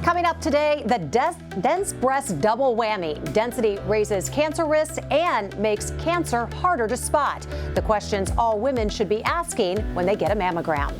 Coming up today, the dense breast double whammy. Density raises cancer risks and makes cancer harder to spot. The questions all women should be asking when they get a mammogram.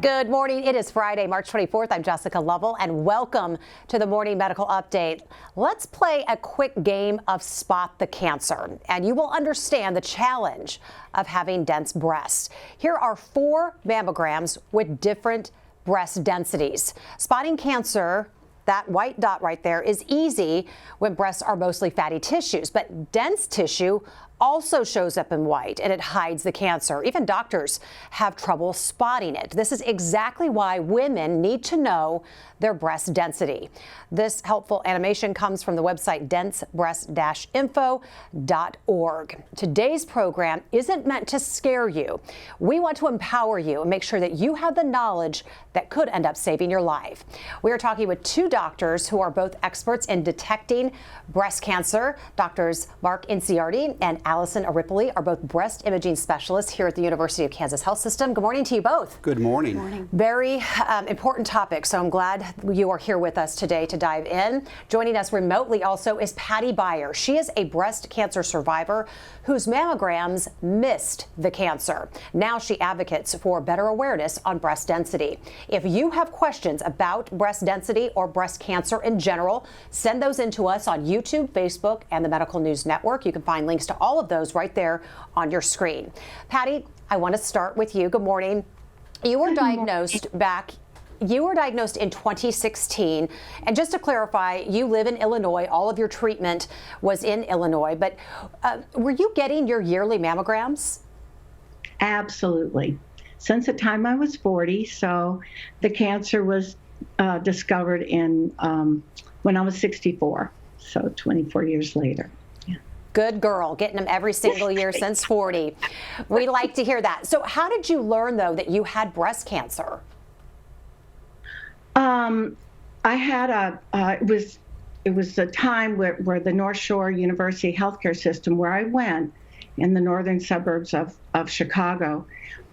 Good morning. It is Friday, March 24th. I'm Jessica Lovell, and welcome to the Morning Medical Update. Let's play a quick game of Spot the Cancer, and you will understand the challenge of having dense breasts. Here are 4 mammograms with different breast densities. Spotting cancer, that white dot right there, is easy when breasts are mostly fatty tissues, but dense tissue also shows up in white, and it hides the cancer. Even doctors have trouble spotting it. This is exactly why women need to know their breast density. This helpful animation comes from the website densebreast-info.org. Today's program isn't meant to scare you. We want to empower you and make sure that you have the knowledge that could end up saving your life. We are talking with 2 doctors who are both experts in detecting breast cancer. Doctors Mark Inciardi and Allison Aripoli are both breast imaging specialists here at the University of Kansas Health System. Good morning to you both. Good morning. Good morning. Very important topic, so I'm glad you are here with us today to dive in. Joining us remotely also is Patty Beyer. She is a breast cancer survivor whose mammograms missed the cancer. Now she advocates for better awareness on breast density. If you have questions about breast density or breast cancer in general, send those in to us on YouTube, Facebook, and the Medical News Network. You can find links to all of those right there on your screen. Patty, I want to start with you. Good morning. You were diagnosed in 2016. And just to clarify, you live in Illinois. All of your treatment was in Illinois. But were you getting your yearly mammograms? Absolutely. Since the time I was 40. So the cancer was discovered in when I was 64. So 24 years later. Yeah. Good girl, getting them every single year since 40. We like to hear that. So how did you learn, though, that you had breast cancer? I had it was a time where the North Shore University healthcare system, where I went in the northern suburbs of Chicago.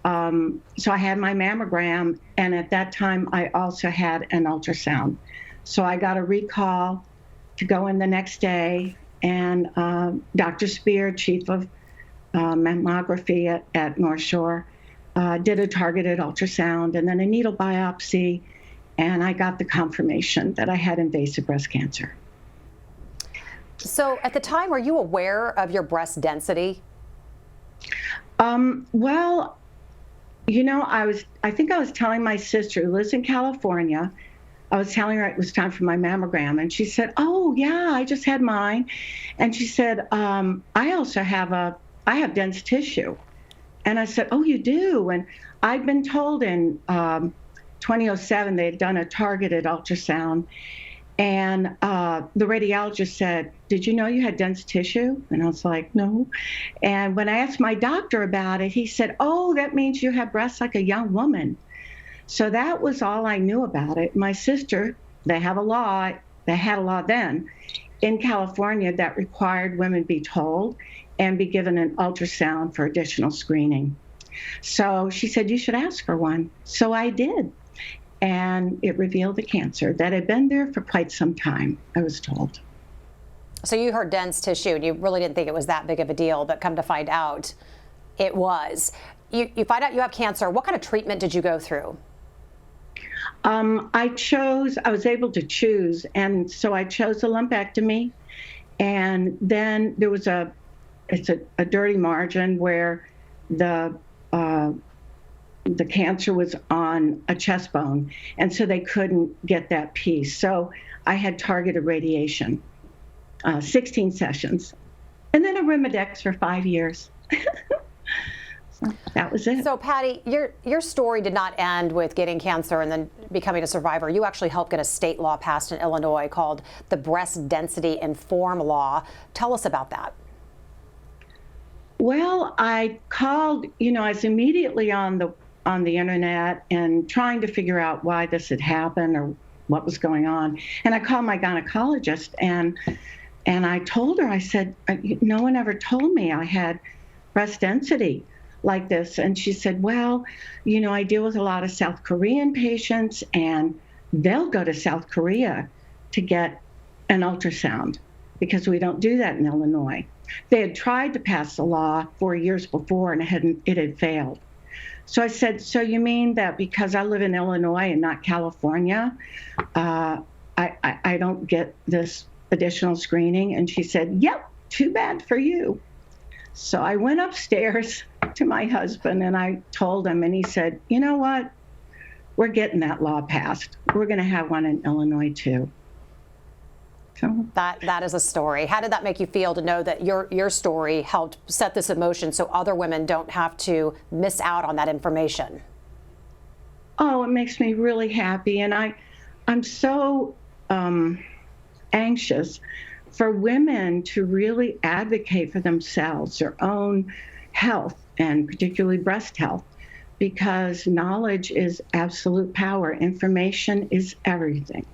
So I had my mammogram, and at that time I also had an ultrasound. So I got a recall to go in the next day, and Dr. Spear, chief of mammography at North Shore, did a targeted ultrasound and then a needle biopsy. And I got the confirmation that I had invasive breast cancer. So at the time, were you aware of your breast density? Well, you know, I think I was telling my sister who lives in California, I was telling her it was time for my mammogram. And she said, oh, yeah, I just had mine. And she said, I have dense tissue. And I said, oh, you do? And I'd been told in 2007, they had done a targeted ultrasound, and the radiologist said, did you know you had dense tissue? And I was like, no. And when I asked my doctor about it, he said, oh, that means you have breasts like a young woman. So that was all I knew about it. My sister, they had a law then in California that required women be told and be given an ultrasound for additional screening. So she said, you should ask for one. So I did. And it revealed the cancer that had been there for quite some time, I was told. So you heard dense tissue, and you really didn't think it was that big of a deal, but come to find out, it was. You find out you have cancer. What kind of treatment did you go through? I was able to choose, and so I chose a lumpectomy, and then there was it's a dirty margin where the cancer was on a chest bone, and so they couldn't get that piece. So I had targeted radiation, 16 sessions, and then a Arimidex for 5 years. So that was it. So Patty, your story did not end with getting cancer and then becoming a survivor. You actually helped get a state law passed in Illinois called the Breast Density Inform Law. Tell us about that. Well, I called, I was immediately on the internet and trying to figure out why this had happened or what was going on. And I called my gynecologist and I told her, I said, no one ever told me I had breast density. like this. And she said, well, I deal with a lot of South Korean patients, and they'll go to South Korea to get an ultrasound because we don't do that in Illinois. They had tried to pass the law 4 years before, and it had failed. So I said, so you mean that because I live in Illinois and not California, I don't get this additional screening? And she said, yep, too bad for you. So I went upstairs to my husband and I told him, and he said, you know what? We're getting that law passed. We're going to have one in Illinois too. So that is a story. How did that make you feel to know that your story helped set this in motion so other women don't have to miss out on that information? Oh, it makes me really happy. And I'm so anxious for women to really advocate for themselves, their own health, and particularly breast health, because knowledge is absolute power. Information is everything.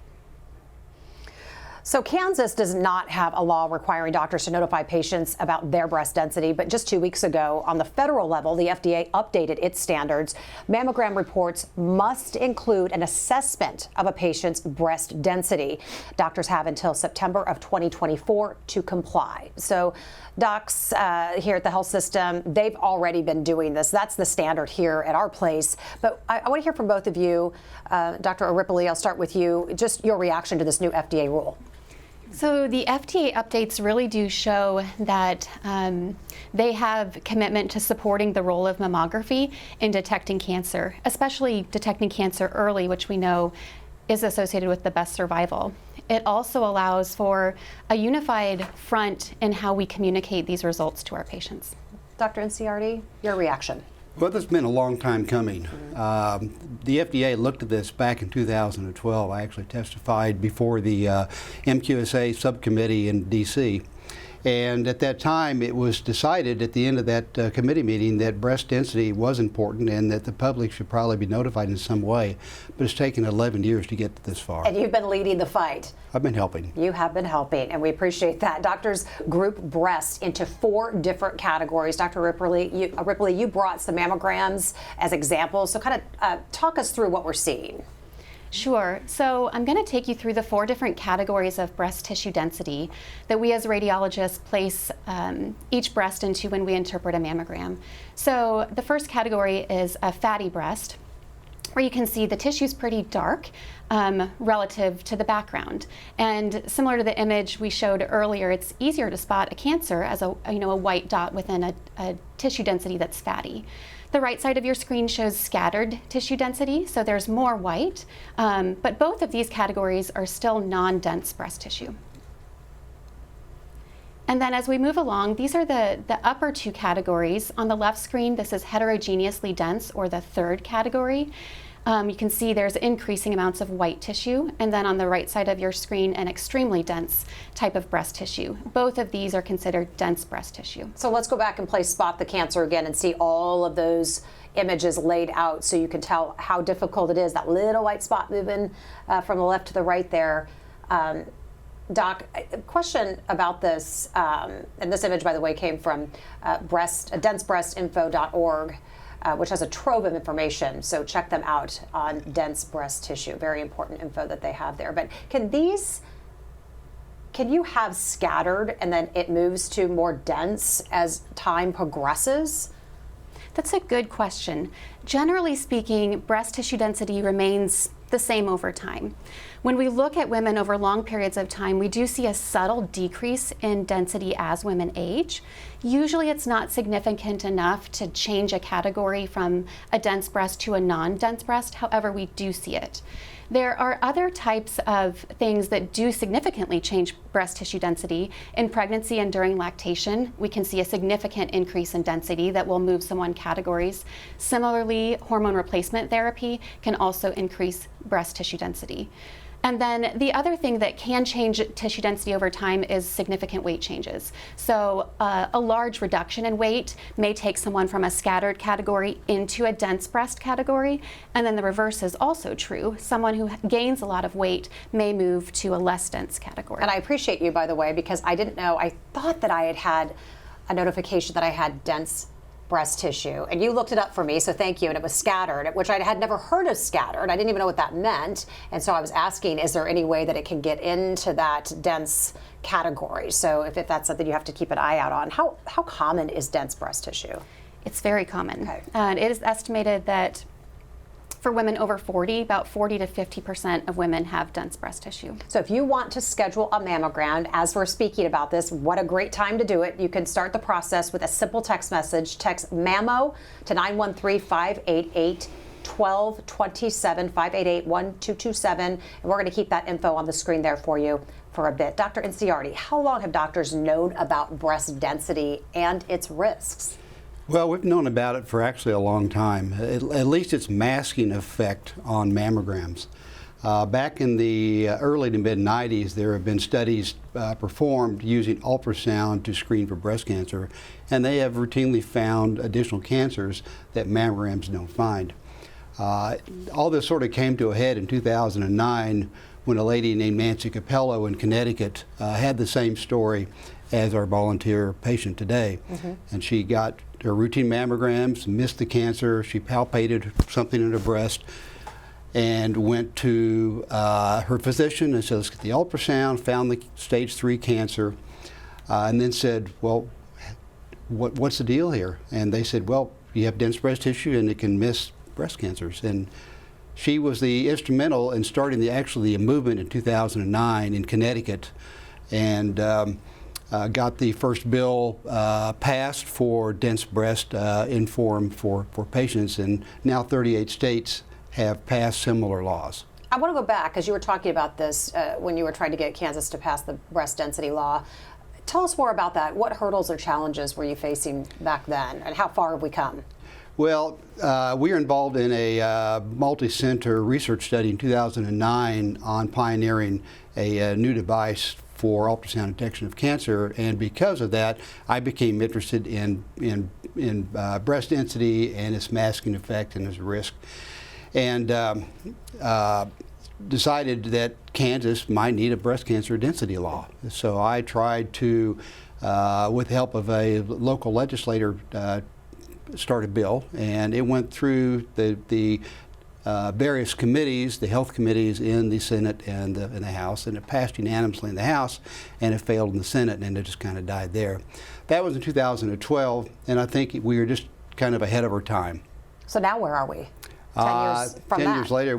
So Kansas does not have a law requiring doctors to notify patients about their breast density, but just 2 weeks ago on the federal level, the FDA updated its standards. Mammogram reports must include an assessment of a patient's breast density. Doctors have until September of 2024 to comply. So docs here at the health system, they've already been doing this. That's the standard here at our place. But I want to hear from both of you. Dr. Ripley, I'll start with you. Just your reaction to this new FDA rule. So the FDA updates really do show that they have commitment to supporting the role of mammography in detecting cancer, especially detecting cancer early, which we know is associated with the best survival. It also allows for a unified front in how we communicate these results to our patients. Dr. Inciardi, your reaction. Well, this has been a long time coming. The FDA looked at this back in 2012. I actually testified before the MQSA subcommittee in D.C. And at that time, it was decided at the end of that committee meeting that breast density was important and that the public should probably be notified in some way. But it's taken 11 years to get this far. And you've been leading the fight. I've been helping. You have been helping, and we appreciate that. Doctors group breast into 4 different categories. Dr. Ripley, you brought some mammograms as examples, so kind of talk us through what we're seeing. Sure. So I'm going to take you through the 4 different categories of breast tissue density that we as radiologists place each breast into when we interpret a mammogram. So the first category is a fatty breast, where you can see the tissue is pretty dark relative to the background. And similar to the image we showed earlier, it's easier to spot a cancer as a white dot within a tissue density that's fatty. The right side of your screen shows scattered tissue density, so there's more white, but both of these categories are still non-dense breast tissue. And then as we move along, these are the upper 2 categories. On the left screen, this is heterogeneously dense, or the third category. You can see there's increasing amounts of white tissue, and then on the right side of your screen, an extremely dense type of breast tissue. Both of these are considered dense breast tissue. So let's go back and play Spot the Cancer again and see all of those images laid out so you can tell how difficult it is, that little white spot moving from the left to the right there. Doc, a question about this, and this image, by the way, came from densebreastinfo.org. Which has a trove of information, so check them out on dense breast tissue. Very important info that they have there. But can you have scattered and then it moves to more dense as time progresses? That's a good question. Generally speaking, breast tissue density remains the same over time. When we look at women over long periods of time, we do see a subtle decrease in density as women age. Usually it's not significant enough to change a category from a dense breast to a non-dense breast. However, we do see it. There are other types of things that do significantly change breast tissue density. In pregnancy and during lactation, we can see a significant increase in density that will move someone categories. Similarly, hormone replacement therapy can also increase breast tissue density. And then the other thing that can change tissue density over time is significant weight changes. So a large reduction in weight may take someone from a scattered category into a dense breast category. And then the reverse is also true. Someone who gains a lot of weight may move to a less dense category. And I appreciate you, by the way, because I didn't know. I thought that I had a notification that I had dense breast tissue, and you looked it up for me, so thank you, and it was scattered, which I had never heard of scattered. I didn't even know what that meant, and so I was asking, is there any way that it can get into that dense category? So if that's something you have to keep an eye out on. How common is dense breast tissue? It's very common. Okay. It is estimated that for women over 40, about 40 to 50% of women have dense breast tissue. So if you want to schedule a mammogram, as we're speaking about this, what a great time to do it. You can start the process with a simple text message. Text MAMMO to 913-588-1227, 588-1227, and we're going to keep that info on the screen there for you for a bit. Dr. Inciardi, how long have doctors known about breast density and its risks? Well, we've known about it for actually a long time, at least its masking effect on mammograms. Back in the early to mid-90s, there have been studies performed using ultrasound to screen for breast cancer, and they have routinely found additional cancers that mammograms don't find. All this sort of came to a head in 2009 when a lady named Nancy Capello in Connecticut had the same story as our volunteer patient today. And she got her routine mammograms, missed the cancer, she palpated something in her breast, and went to her physician and said, let's get the ultrasound, found the stage 3 cancer, and then said, well, what's the deal here? And they said, well, you have dense breast tissue and it can miss breast cancers. And she was the instrumental in starting the movement in 2009 in Connecticut, and got the first bill passed for dense breast inform for patients, and now 38 states have passed similar laws. I want to go back, because you were talking about this when you were trying to get Kansas to pass the breast density law. Tell us more about that. What hurdles or challenges were you facing back then, and how far have we come? Well, we were involved in a multi-center research study in 2009 on pioneering a new device for ultrasound detection of cancer, and because of that, I became interested in breast density and its masking effect and its risk, and decided that Kansas might need a breast cancer density law. So I tried to, with the help of a local legislator, start a bill, and it went through the various committees, the health committees in the Senate and in the House, and it passed unanimously in the House, and it failed in the Senate, and it just kind of died there. That was in 2012, and I think we were just kind of ahead of our time. So now where are we? 10 years from 10 that? years later,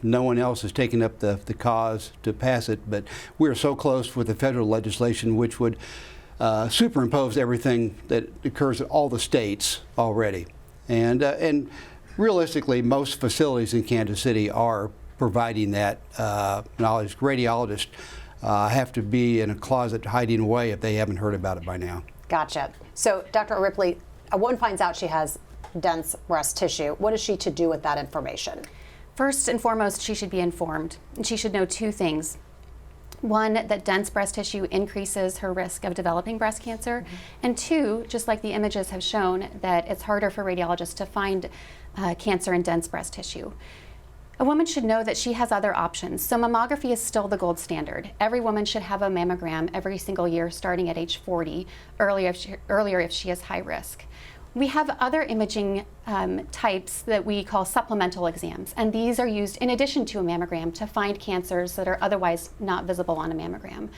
no one else has taken up the cause to pass it, but we're so close with the federal legislation, which would superimpose everything that occurs in all the states already. And realistically, most facilities in Kansas City are providing that knowledge. Radiologists have to be in a closet hiding away if they haven't heard about it by now. Gotcha. So, Dr. Ripley, a woman finds out she has dense breast tissue. What is she to do with that information? First and foremost, she should be informed, and she should know two things. One, that dense breast tissue increases her risk of developing breast cancer, and two, just like the images have shown, that it's harder for radiologists to find cancer in dense breast tissue. A woman should know that she has other options. So mammography is still the gold standard. Every woman should have a mammogram every single year starting at age 40, earlier if she is high risk. We have other imaging types that we call supplemental exams, and these are used in addition to a mammogram to find cancers that are otherwise not visible on a mammogram.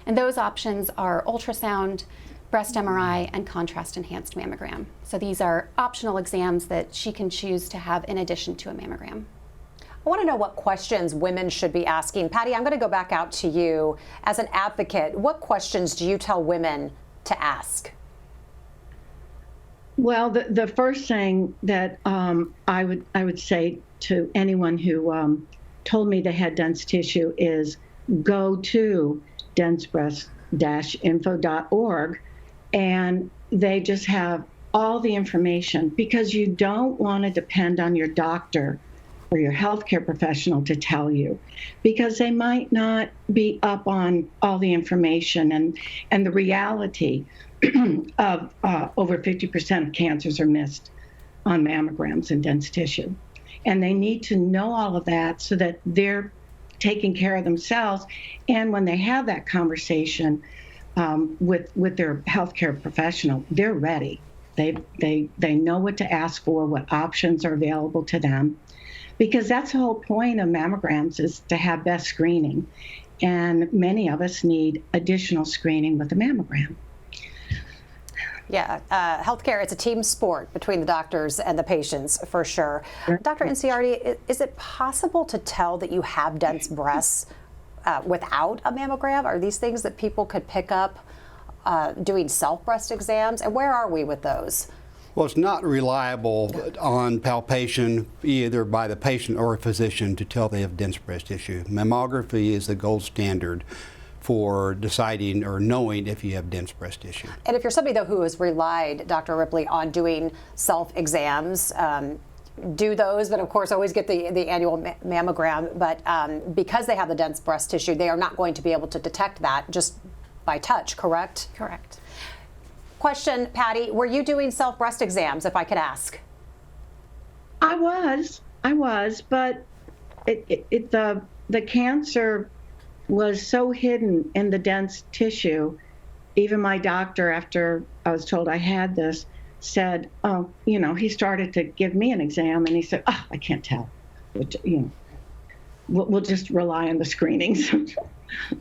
And those options are ultrasound, breast MRI, and contrast-enhanced mammogram. So these are optional exams that she can choose to have in addition to a mammogram. I want to know what questions women should be asking. Patty, I'm going to go back out to you. As an advocate, what questions do you tell women to ask? Well, the first thing that I would say to anyone who told me they had dense tissue is go to densebreast-info.org, and they just have all the information, because you don't want to depend on your doctor or your healthcare professional to tell you, because they might not be up on all the information and the reality of over 50% of cancers are missed on mammograms and dense tissue. And they need to know all of that so that they're taking care of themselves. And when they have that conversation with their healthcare professional, they're ready. They know what to ask for, what options are available to them, because that's the whole point of mammograms, is to have best screening. And many of us need additional screening with a mammogram. Yeah, healthcare, it's a team sport between the doctors and the patients, for sure. Dr. Inciardi, is it possible to tell that you have dense breasts without a mammogram? Are these things that people could pick up doing self-breast exams? And where are we with those? Well, it's not reliable on palpation either by the patient or a physician to tell they have dense breast tissue. Mammography is the gold standard for deciding or knowing if you have dense breast tissue. And if you're somebody, though, who has relied, Dr. Ripley, on doing self-exams, do those, but of course always get the annual mammogram. But because they have the dense breast tissue, they are not going to be able to detect that just by touch, correct? Correct. Question, Patty, were you doing self-breast exams, if I could ask? I was, but the cancer was so hidden in the dense tissue. Even my doctor, after I was told I had this, said, oh, he started to give me an exam, and he said, oh, I can't tell. We'll just rely on the screenings.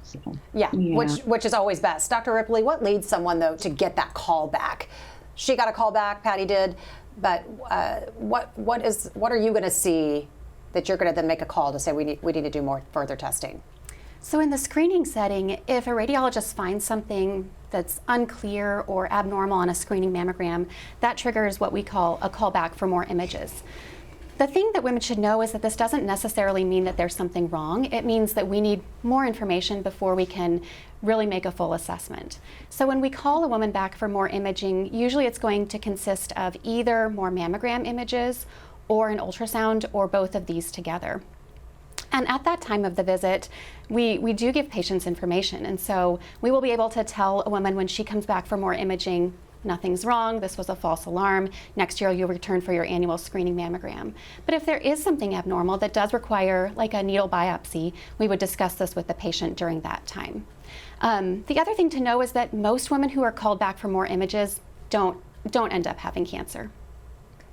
So, yeah, which is always best. Dr. Ripley, what leads someone, though, to get that call back? She got a call back, Patty did, but what are you going to see that you're going to then make a call to say we need to do more further testing? So in the screening setting, if a radiologist finds something that's unclear or abnormal on a screening mammogram, that triggers what we call a callback for more images. The thing that women should know is that this doesn't necessarily mean that there's something wrong. It means that we need more information before we can really make a full assessment. So when we call a woman back for more imaging, usually it's going to consist of either more mammogram images or an ultrasound, or both of these together. And at that time of the visit, we do give patients information. And so we will be able to tell a woman when she comes back for more imaging, nothing's wrong, this was a false alarm, next year you'll return for your annual screening mammogram. But if there is something abnormal that does require like a needle biopsy, we would discuss this with the patient during that time. The other thing to know is that most women who are called back for more images don't end up having cancer.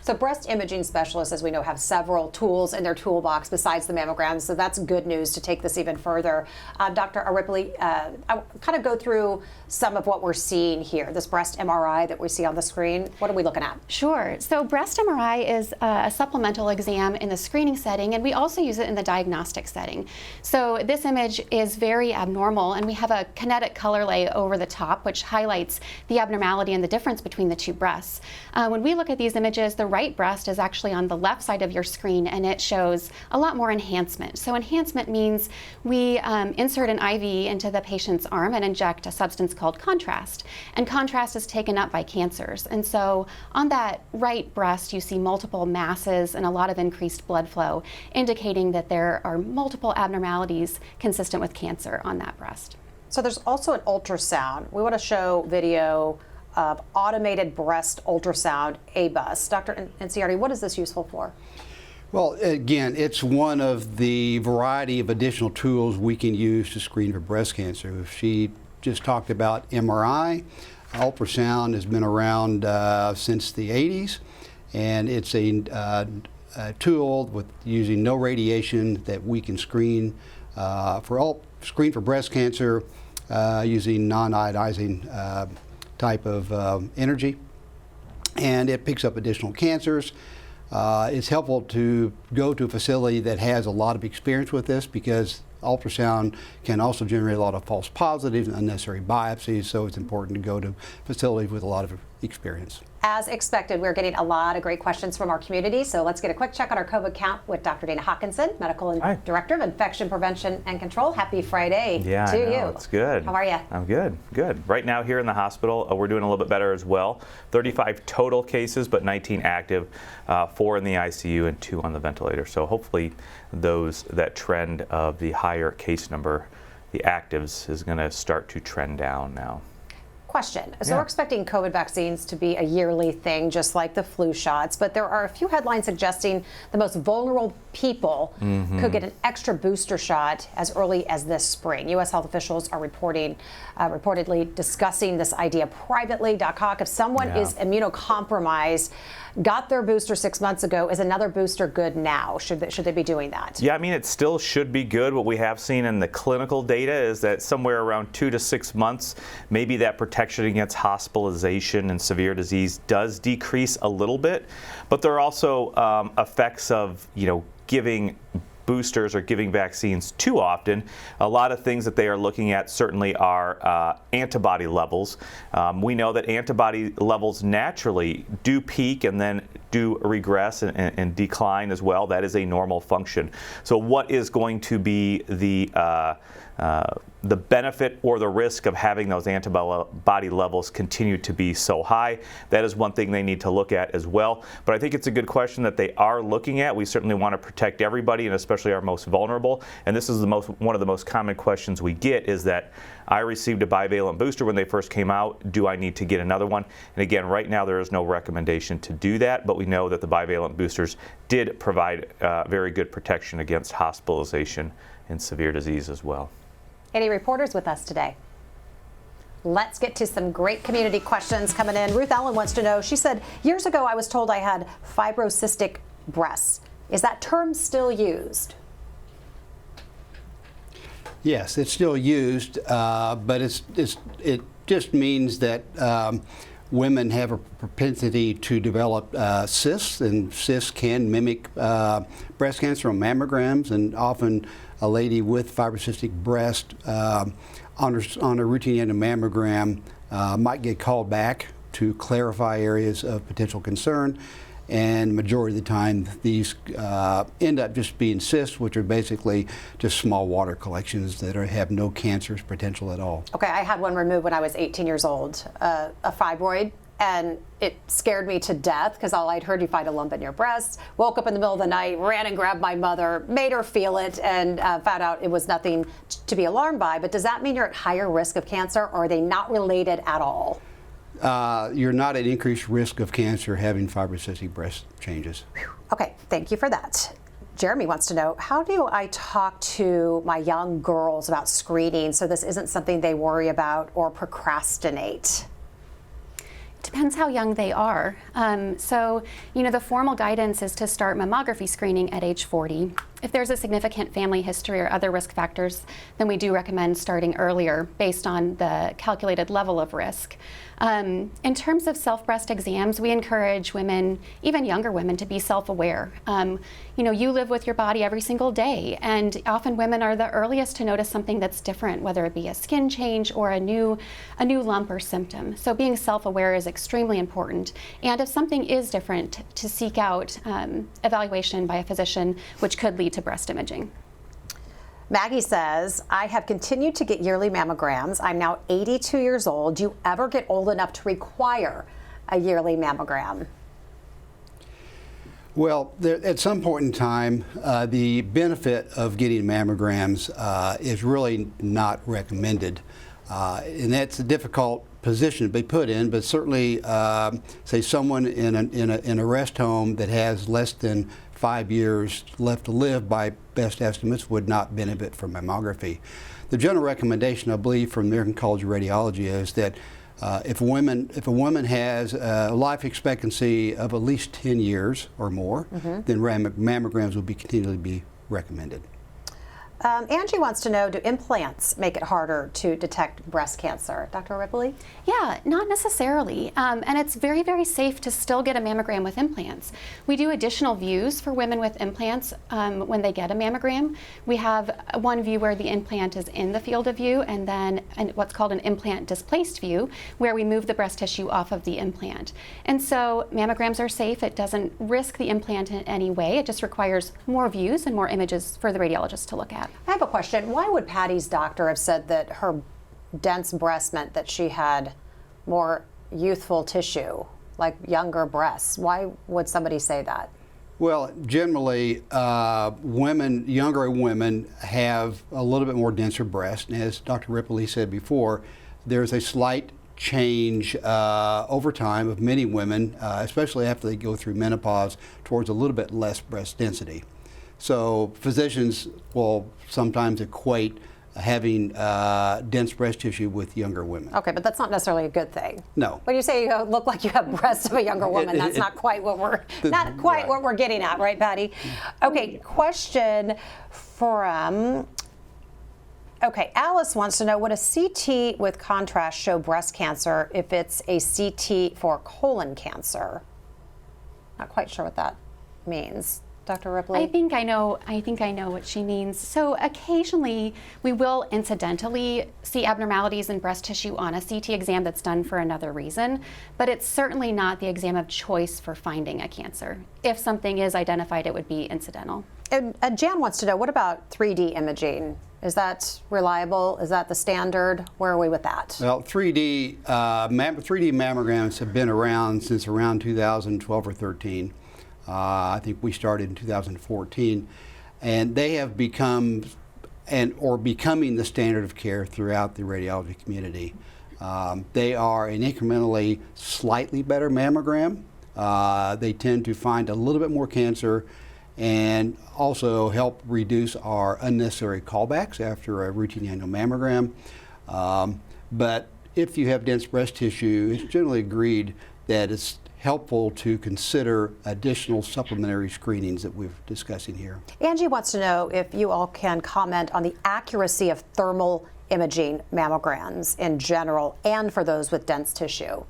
So breast imaging specialists, as we know, have several tools in their toolbox besides the mammograms, so that's good news to take this even further. Dr. Ripley, I'll kind of go through some of what we're seeing here. This breast MRI that we see on the screen, what are we looking at? Sure. So breast MRI is a supplemental exam in the screening setting, and we also use it in the diagnostic setting. So this image is very abnormal, and we have a kinetic color lay over the top, which highlights the abnormality and the difference between the two breasts. When we look at these images, the right breast is actually on the left side of your screen, and it shows a lot more enhancement. So enhancement means we insert an IV into the patient's arm and inject a substance called contrast. And contrast is taken up by cancers. And so on that right breast, you see multiple masses and a lot of increased blood flow, indicating that there are multiple abnormalities consistent with cancer on that breast. So there's also an ultrasound. We want to show video of automated breast ultrasound, ABUS. Dr. Inciardi, what is this useful for? Well, again, it's one of the variety of additional tools we can use to screen for breast cancer. She just talked about MRI. Ultrasound has been around since the 80s, and it's a tool with using no radiation that we can screen for breast cancer using non-ionizing type of energy, and it picks up additional cancers. It's helpful to go to a facility that has a lot of experience with this, because ultrasound can also generate a lot of false positives and unnecessary biopsies, so it's important to go to facilities with a lot of experience. As expected, we're getting a lot of great questions from our community, so let's get a quick check on our COVID count with Dr. Dana Hawkinson, Medical Director of Infection Prevention and Control. Happy Friday to you. It's good. How are you? I'm good. Right now here in the hospital, we're doing a little bit better as well. 35 total cases, but 19 active, 4 in the ICU and 2 on the ventilator. So hopefully that trend of the higher case number, the actives, is going to start to trend down now. Question. So Yeah. we're expecting COVID vaccines to be a yearly thing, just like the flu shots, but there are a few headlines suggesting the most vulnerable people could get an extra booster shot as early as this spring. U.S. health officials are reportedly discussing this idea privately. Doc Hawk, if someone is immunocompromised, got their booster 6 months ago, is another booster good now? Should they be doing that? Yeah, I mean, it still should be good. What we have seen in the clinical data is that somewhere around 2 to 6 months, maybe that protection against hospitalization and severe disease does decrease a little bit. But there are also effects of, giving boosters or giving vaccines too often. A lot of things that they are looking at certainly are antibody levels. We know that antibody levels naturally do peak and then do regress and decline as well. That is a normal function. So what is going to be the benefit or the risk of having those antibody levels continue to be so high? That is one thing they need to look at as well. But I think it's a good question that they are looking at. We certainly want to protect everybody, and especially our most vulnerable. And this is one of the most common questions we get is that I received a bivalent booster when they first came out. Do I need to get another one? And again, right now there is no recommendation to do that, but we know that the bivalent boosters did provide very good protection against hospitalization and severe disease as well. Any reporters with us today? Let's get to some great community questions coming in. Ruth Allen wants to know, she said, years ago I was told I had fibrocystic breasts. Is that term still used? Yes, it's still used, but it just means that women have a propensity to develop cysts, and cysts can mimic breast cancer on mammograms, and often a lady with fibrocystic breast on a routine mammogram might get called back to clarify areas of potential concern. And majority of the time, these end up just being cysts, which are basically just small water collections that have no cancerous potential at all. Okay, I had one removed when I was 18 years old, a fibroid, and it scared me to death because all I'd heard, you find a lump in your breast. Woke up in the middle of the night, ran and grabbed my mother, made her feel it, and found out it was nothing to be alarmed by. But does that mean you're at higher risk of cancer, or are they not related at all? You're not at increased risk of cancer having fibrocystic breast changes. Okay, thank you for that. Jeremy wants to know, how do I talk to my young girls about screening so this isn't something they worry about or procrastinate? Depends how young they are. So, the formal guidance is to start mammography screening at age 40. If there's a significant family history or other risk factors, then we do recommend starting earlier based on the calculated level of risk. In terms of self-breast exams, we encourage women, even younger women, to be self-aware. You live with your body every single day, and often women are the earliest to notice something that's different, whether it be a skin change or a new lump or symptom. So being self-aware is extremely important. And if something is different, to seek out evaluation by a physician, which could lead to breast imaging. Maggie says, I have continued to get yearly mammograms. I'm now 82 years old. Do you ever get old enough to require a yearly mammogram? Well, at some point in time, the benefit of getting mammograms is really not recommended. And that's a difficult position to be put in, but certainly, say someone in a rest home that has less than 5 years left to live by best estimates would not benefit from mammography. The general recommendation, I believe, from the American College of Radiology is that if a woman has a life expectancy of at least 10 years or more, then mammograms will continually be recommended. Angie wants to know, do implants make it harder to detect breast cancer? Dr. Ripley? Yeah, not necessarily. And it's very, very safe to still get a mammogram with implants. We do additional views for women with implants when they get a mammogram. We have one view where the implant is in the field of view, and then what's called an implant displaced view, where we move the breast tissue off of the implant. And so mammograms are safe. It doesn't risk the implant in any way. It just requires more views and more images for the radiologist to look at. I have a question. Why would Patty's doctor have said that her dense breast meant that she had more youthful tissue, like younger breasts? Why would somebody say that? Well, generally, younger women have a little bit more denser breast. And as Dr. Ripley said before, there's a slight change over time of many women, especially after they go through menopause, towards a little bit less breast density. So physicians will sometimes equate having dense breast tissue with younger women. Okay, but that's not necessarily a good thing. No. When you say you look like you have breasts of a younger woman, that's not quite what we're right. what we're getting at, right, Patty? Okay, question from. Okay, Alice wants to know, would a CT with contrast show breast cancer if it's a CT for colon cancer? Not quite sure what that means. Dr. Ripley? I think I know what she means. So occasionally we will incidentally see abnormalities in breast tissue on a CT exam that's done for another reason, but it's certainly not the exam of choice for finding a cancer. If something is identified, it would be incidental. And Jan wants to know, what about 3D imaging? Is that reliable? Is that the standard? Where are we with that? Well, 3D mammograms have been around since around 2012 or 13. I think we started in 2014, and they have become becoming the standard of care throughout the radiology community. They are an incrementally slightly better mammogram. They tend to find a little bit more cancer and also help reduce our unnecessary callbacks after a routine annual mammogram. But if you have dense breast tissue, it's generally agreed that it's helpful to consider additional supplementary screenings that we're discussing here. Angie wants to know if you all can comment on the accuracy of thermal imaging mammograms in general and for those with dense tissue.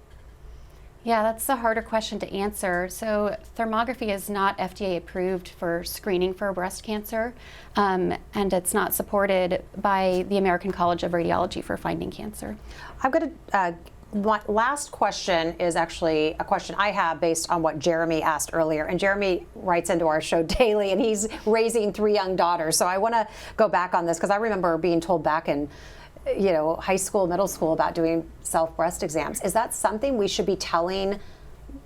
Yeah, that's a harder question to answer. So thermography is not FDA approved for screening for breast cancer, and it's not supported by the American College of Radiology for finding cancer. I'm going to my last question is actually a question I have based on what Jeremy asked earlier. And Jeremy writes into our show daily, and he's raising 3 young daughters. So I want to go back on this because I remember being told back in high school, middle school about doing self-breast exams. Is that something we should be telling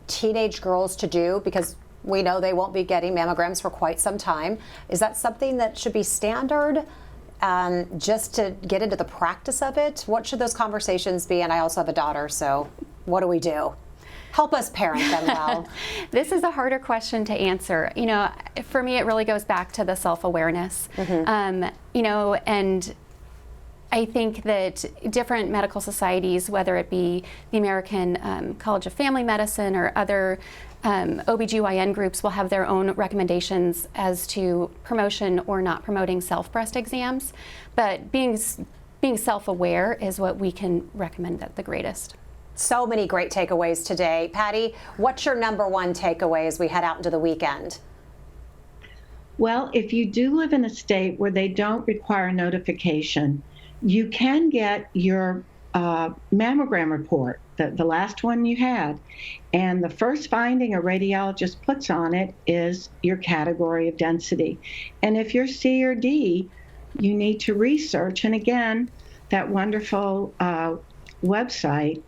teenage girls to do? Because we know they won't be getting mammograms for quite some time. Is that something that should be standard? Just to get into the practice of it? What should those conversations be? And I also have a daughter, so what do we do? Help us parent them well. This is a harder question to answer. For me, it really goes back to the self-awareness. And I think that different medical societies, whether it be the American College of Family Medicine or other OBGYN groups, will have their own recommendations as to promotion or not promoting self-breast exams. But being self-aware is what we can recommend at the greatest. So many great takeaways today. Patty, what's your number one takeaway as we head out into the weekend? Well, if you do live in a state where they don't require notification, you can get your mammogram report, the last one you had, and the first finding a radiologist puts on it is your category of density. And if you're C or D, you need to research. And again, that wonderful website,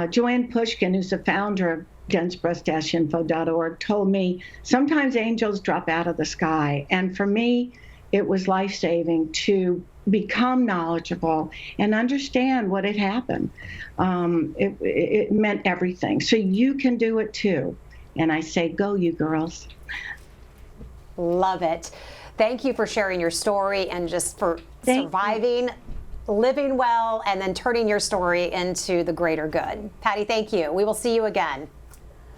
Joanne Pushkin, who's the founder of densebreast-info.org, told me sometimes angels drop out of the sky. And for me, it was life-saving to become knowledgeable and understand what had happened. It meant everything. So you can do it too. And I say, go you girls. Love it. Thank you for sharing your story and just for surviving, living well, and then turning your story into the greater good. Patty, thank you. We will see you again.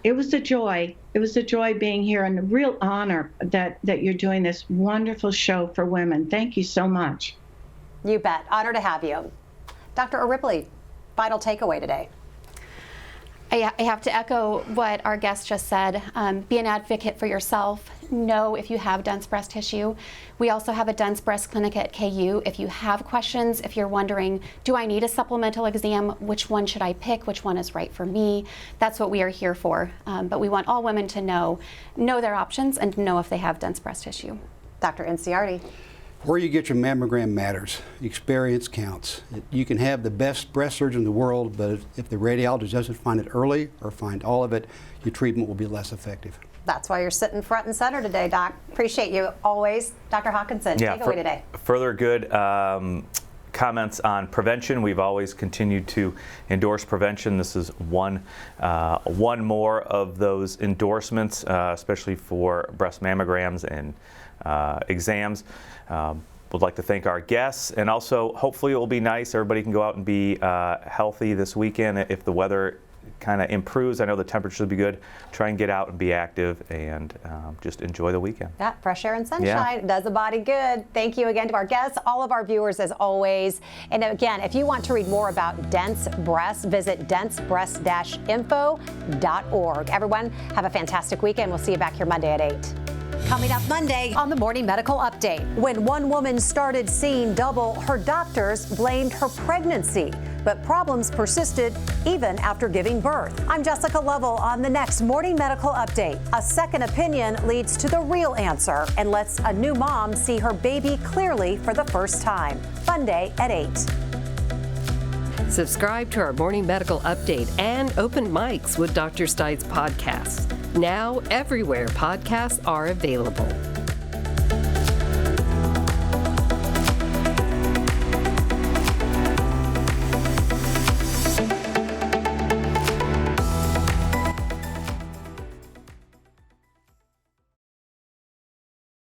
It was a joy. It was a joy being here and a real honor that you're doing this wonderful show for women. Thank you so much. You bet. Honor to have you. Dr. Ripley, final takeaway today. I have to echo what our guest just said. Be an advocate for yourself. Know if you have dense breast tissue. We also have a dense breast clinic at KU. If you have questions, if you're wondering, do I need a supplemental exam? Which one should I pick? Which one is right for me? That's what we are here for. But we want all women to know their options and know if they have dense breast tissue. Dr. Inciardi. Where you get your mammogram matters. Experience counts. You can have the best breast surgeon in the world, but if the radiologist doesn't find it early or find all of it, your treatment will be less effective. That's why you're sitting front and center today, Doc. Appreciate you always. Dr. Hawkinson, takeaway today. Further good comments on prevention. We've always continued to endorse prevention. This is one more of those endorsements, especially for breast mammograms and exams. Would like to thank our guests, and also hopefully it will be nice. Everybody can go out and be healthy this weekend if the weather kind of improves. I know the temperature will be good. Try and get out and be active and just enjoy the weekend. Yeah, fresh air and sunshine does the body good. Thank you again to our guests, all of our viewers as always. And again, if you want to read more about dense breasts, visit densebreast-info.org. Everyone, have a fantastic weekend. We'll see you back here Monday at 8. Coming up Monday on the Morning Medical Update. When one woman started seeing double, her doctors blamed her pregnancy, but problems persisted even after giving birth. I'm Jessica Lovell on the next Morning Medical Update. A second opinion leads to the real answer and lets a new mom see her baby clearly for the first time. Monday at 8. Subscribe to our Morning Medical Update and Open Mics with Dr. Stites podcasts. Now, everywhere podcasts are available.